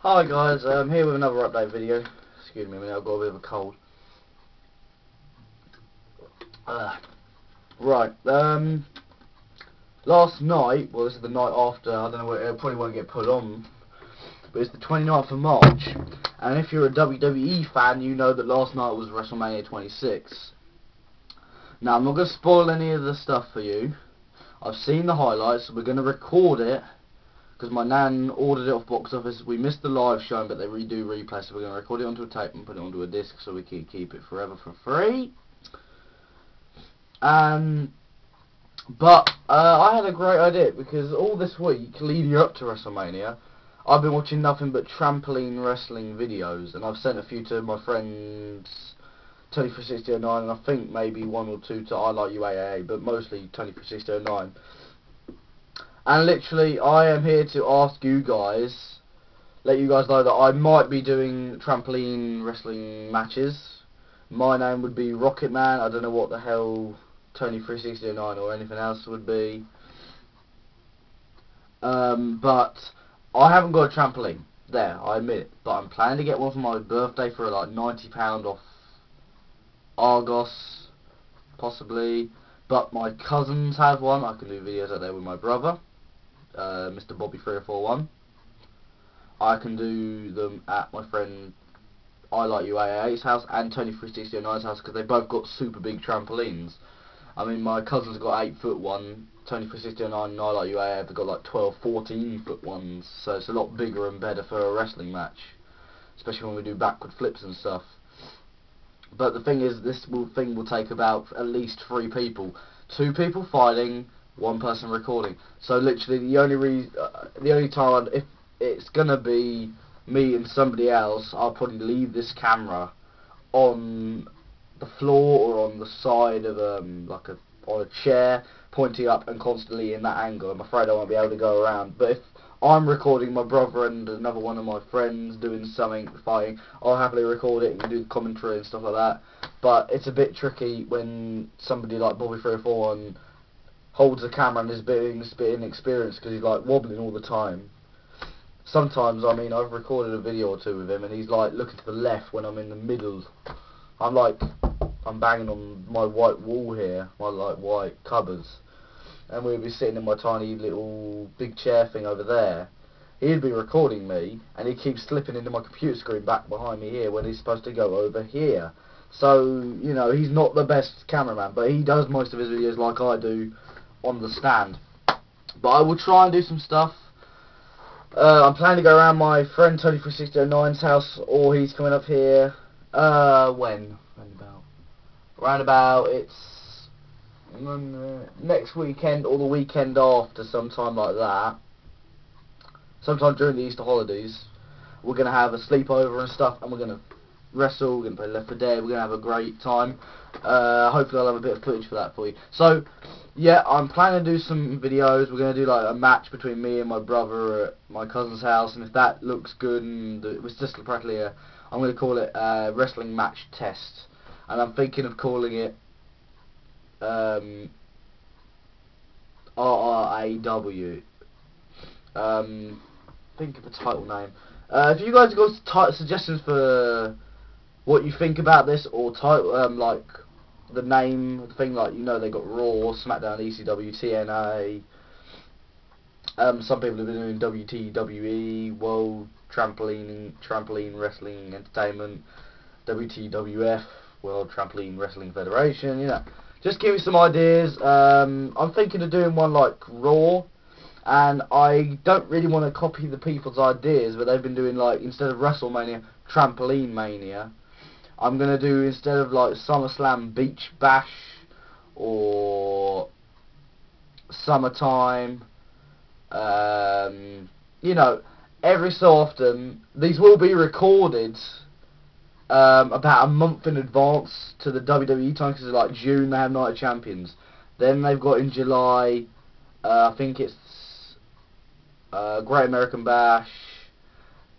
Hi guys, I'm here with another update video. Excuse me a minute, I've got a bit of a cold. Right, last night, well this is the night after, I don't know, it probably won't get put on, but it's the 29th of March, and if you're a WWE fan, you know that last night was WrestleMania 26. Now, I'm not going to spoil any of the stuff for you. I've seen the highlights, so we're going to record it, because my nan ordered it off box office. We missed the live show, but they redo replay, so we're going to record it onto a tape and put it onto a disc so we can keep it forever for free. But I had a great idea, because all this week leading up to WrestleMania, I've been watching nothing but trampoline wrestling videos, and I've sent a few to my friends, Tony for 6009, and I think maybe one or two to I Like You AAA, but mostly Tony for 6009. And literally, I am here to ask you guys, let you guys know that I might be doing trampoline wrestling matches. My name would be Rocket Man. I don't know what the hell Tony 369 or anything else would be. But I haven't got a trampoline. There, I admit it. But I'm planning to get one for my birthday for like £90 off Argos, possibly. But my cousins have one. I can do videos out there with my brother, Mr. Bobby 3041. I can do them at my friend I Like You AA's house and Tony 369's house, because they both got super big trampolines. I mean, my cousin's got 8-foot one, Tony 369 and I Like You AA have got like 12, 14-foot ones, so it's a lot bigger and better for a wrestling match, especially when we do backward flips and stuff. But the thing is, this thing will take about at least 3 people. 2 people fighting, 1 person recording. So literally, the only time if it's gonna be me and somebody else, I'll probably leave this camera on the floor or on the side of on a chair, pointing up and constantly in that angle. I'm afraid I won't be able to go around. But if I'm recording my brother and another one of my friends doing something, fighting, I'll happily record it and do the commentary and stuff like that. But it's a bit tricky when somebody like Bobby 341 holds the camera and is being a bit inexperienced, because he's like wobbling all the time. Sometimes, I mean, I've recorded a video or 2 with him and he's like looking to the left when I'm in the middle. I'm banging on my white wall here, my like white cupboards, and we'd be sitting in my tiny little big chair thing over there. He'd be recording me, and he keeps slipping into my computer screen back behind me here when he's supposed to go over here. So, you know, he's not the best cameraman, but he does most of his videos like I do on the stand. But I will try and do some stuff. I'm planning to go around my friend Tony for 6009's house, or he's coming up here. When? Round about, it's next weekend or the weekend after, sometime like that. Sometime during the Easter holidays. We're going to have a sleepover and stuff, and we're going to wrestle, we're going to play Left 4 Dead, we're going to have a great time. Hopefully I'll have a bit of footage for that for you. So, yeah, I'm planning to do some videos. We're going to do like a match between me and my brother at my cousin's house, and if that looks good, and it was just practically I'm going to call it a wrestling match test. And I'm thinking of calling it RRAW. Think of a title name. If you guys have got suggestions for what you think about this, or title, like the name of the thing, like, you know, they got Raw, SmackDown, ECW, TNA. Some people have been doing WTWE, World Trampoline Wrestling Entertainment, WTWF, World Trampoline Wrestling Federation, you know. Just give me some ideas. I'm thinking of doing one like Raw, and I don't really want to copy the people's ideas, but they've been doing, like, instead of WrestleMania, Trampoline Mania. I'm going to do, instead of like SummerSlam, Beach Bash, or Summertime. You know, every so often, these will be recorded about a month in advance to the WWE time, because like June they have Night of Champions, then they've got in July, I think it's Great American Bash,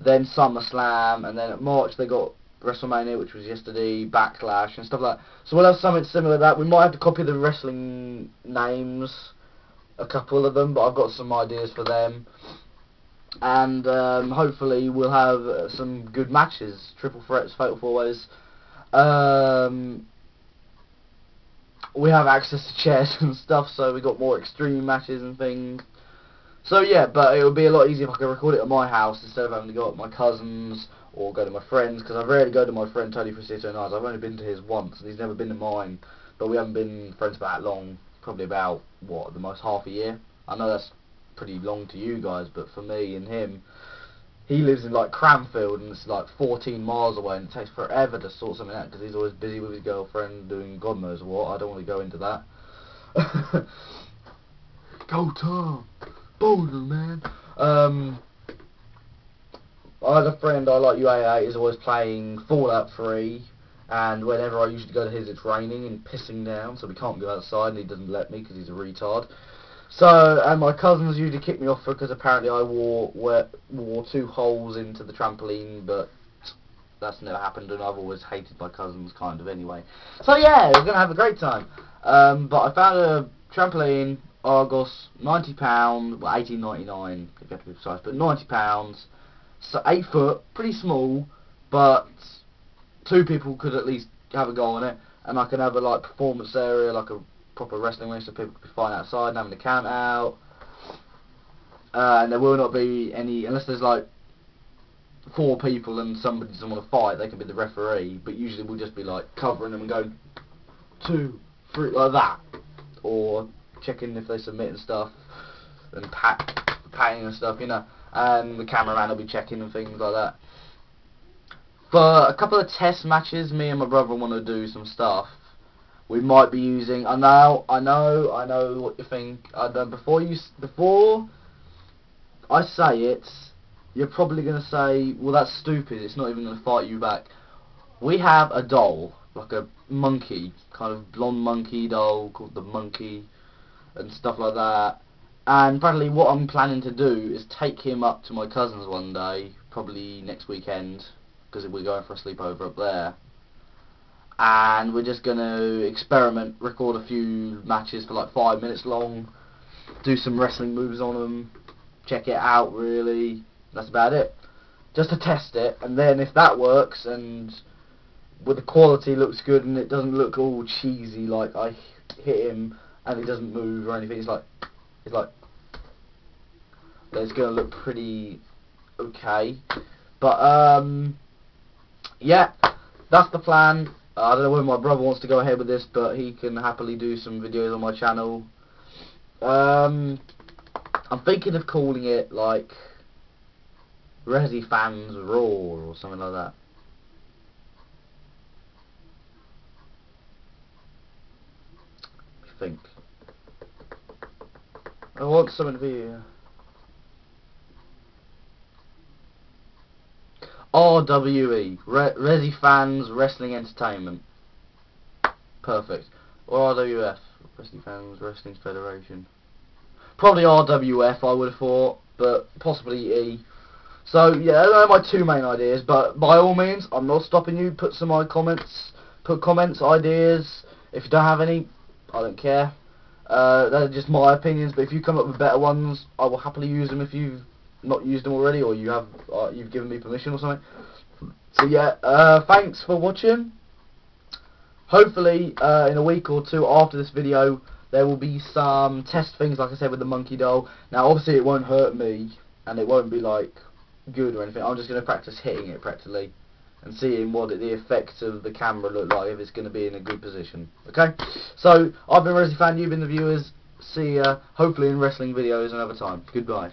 then SummerSlam, and then at March they got WrestleMania, which was yesterday, Backlash and stuff like that. So we'll have something similar to that. We might have to copy the wrestling names, a couple of them, but I've got some ideas for them. and hopefully we'll have some good matches, triple threats, fatal four ways. We have access to chairs and stuff, so we got more extreme matches and things. So yeah, but it would be a lot easier if I could record it at my house instead of having to go at my cousins or go to my friends, because I rarely go to my friend Tony Frasito and I've only been to his once, and he's never been to mine. But we haven't been friends for that long, probably about, what, the most half a year. I know that's pretty long to you guys, but for me and him, he lives in like Cranfield and it's like 14 miles away, and it takes forever to sort something out because he's always busy with his girlfriend doing God knows what. I don't want to go into that. Go Tom, Boulder man. I had a friend, I like UAA, is always playing Fallout 3, and whenever I usually go to his, it's raining and pissing down, so we can't go outside, and he doesn't let me because he's a retard. So, and my cousins usually kick me off because apparently I wore 2 holes into the trampoline, but that's never happened, and I've always hated my cousins, kind of, anyway. So yeah, we're going to have a great time. But I found a trampoline, Argos, £90, well, $18.99, if you have to be precise, but £90, so 8 foot, pretty small, but 2 people could at least have a go on it, and I can have a like performance area, like a proper wrestling ring, so people could be fine outside and having a count out. And there will not be any, unless there's like 4 people and somebody doesn't want to fight, they can be the referee, but usually we'll just be like covering them and going 2, 3, like that, or checking if they submit and stuff, and patting and stuff, you know, and the cameraman will be checking and things like that. For a couple of test matches, me and my brother want to do some stuff. We might be using. I know what you think. Before I say it, you're probably gonna say, "Well, that's stupid. It's not even gonna fight you back." We have a doll, like a monkey, kind of blonde monkey doll called the Monkey, and stuff like that. And apparently, what I'm planning to do is take him up to my cousin's one day, probably next weekend, because we're going for a sleepover up there. And we're just going to experiment, record a few matches for like 5 minutes long, do some wrestling moves on them, check it out really, that's about it. Just to test it, and then if that works, and with the quality looks good, and it doesn't look all cheesy, like I hit him and he doesn't move or anything, it's like, it's going to look pretty okay. But, yeah, that's the plan. I don't know whether my brother wants to go ahead with this, but he can happily do some videos on my channel. I'm thinking of calling it, like, Resi Fans Roar or something like that. I think. I want something to be... RWE, Resi Fans Wrestling Entertainment. Perfect. Or RWF, Wrestling Fans Wrestling Federation. Probably RWF, I would have thought, but possibly E. So yeah, those are my 2 main ideas. But by all means, I'm not stopping you. Put comments, ideas. If you don't have any, I don't care. They're just my opinions. But if you come up with better ones, I will happily use them. If you've not used them already, or you've given me permission or something. So yeah, thanks for watching. Hopefully in a week or 2 after this video there will be some test things, like I said, with the monkey doll. Now obviously it won't hurt me and it won't be like good or anything. I'm just going to practice hitting it practically and seeing what the effects of the camera look like, if it's going to be in a good position. Okay, so I've been Resi Fan, you've been the viewers. See ya, hopefully in wrestling videos another time. Goodbye.